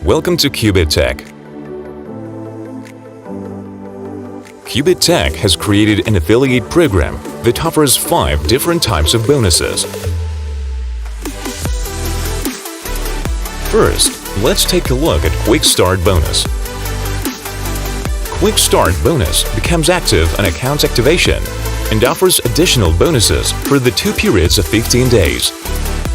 Welcome to QUBITTECH. QUBITTECH has created an affiliate program that offers 5 different types of bonuses. First, let's take a look at Quick Start Bonus. Quick Start Bonus becomes active on account activation and offers additional bonuses for the 2 periods of 15 days.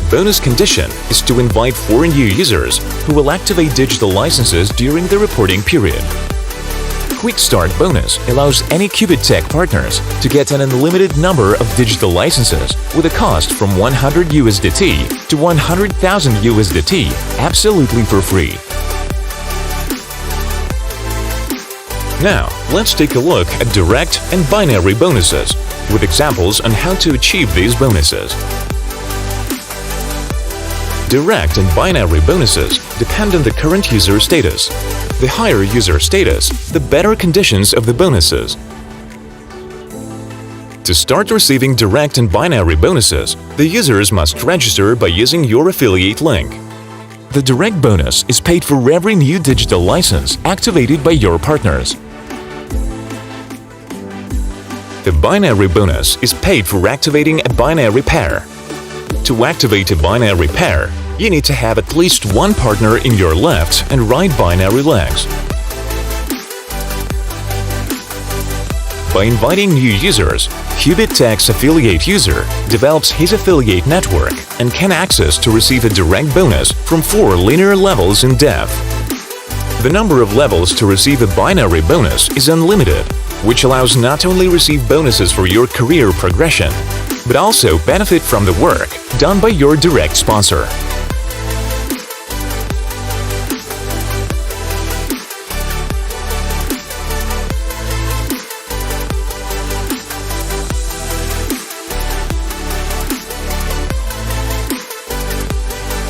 Bonus condition is to invite 4 new users who will activate digital licenses during the reporting period. Quick Start Bonus allows any QUBITTECH partners to get an unlimited number of digital licenses with a cost from $100 to 100,000 USDT absolutely for free. Now, let's take a look at direct and binary bonuses with examples on how to achieve these bonuses. Direct and binary bonuses depend on the current user status. The higher user status, the better conditions of the bonuses. To start receiving direct and binary bonuses, the users must register by using your affiliate link. The direct bonus is paid for every new digital license activated by your partners. The binary bonus is paid for activating a binary pair. To activate a binary pair, you need to have at least one partner in your left and right binary legs. By inviting new users, QUBITTECH's affiliate user develops his affiliate network and can access to receive a direct bonus from 4 linear levels in depth. The number of levels to receive a binary bonus is unlimited, which allows not only receive bonuses for your career progression, but also benefit from the work done by your direct sponsor.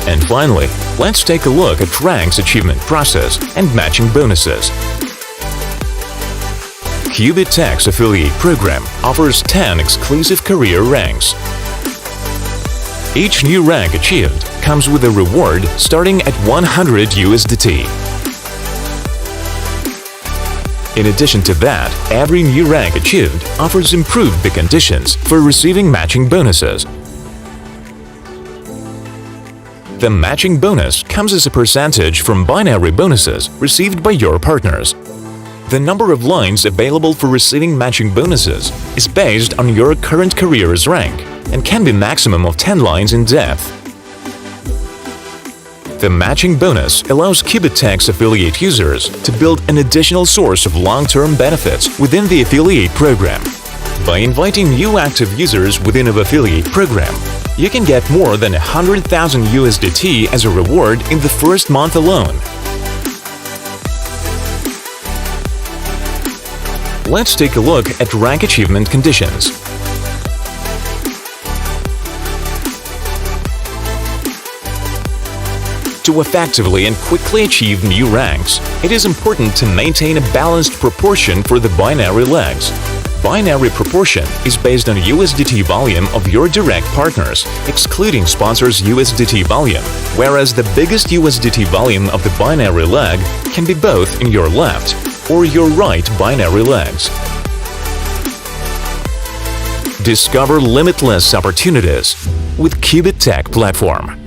And finally, let's take a look at ranks achievement process and matching bonuses. QUBITTECH's affiliate program offers 10 exclusive career ranks. Each new rank achieved comes with a reward starting at 100 USDT. In addition to that, every new rank achieved offers improved conditions for receiving matching bonuses. The matching bonus comes as a percentage from binary bonuses received by your partners. The number of lines available for receiving matching bonuses is based on your current career's rank and can be maximum of 10 lines in depth. The matching bonus allows QUBITTECH's affiliate users to build an additional source of long-term benefits within the affiliate program. By inviting new active users within an affiliate program, you can get more than 100,000 USDT as a reward in the first month alone. Let's take a look at rank achievement conditions. To effectively and quickly achieve new ranks, it is important to maintain a balanced proportion for the binary legs. Binary proportion is based on USDT volume of your direct partners, excluding sponsors' USDT volume, whereas the biggest USDT volume of the binary leg can be both in your left or your right binary legs. Discover limitless opportunities with QUBITTECH platform.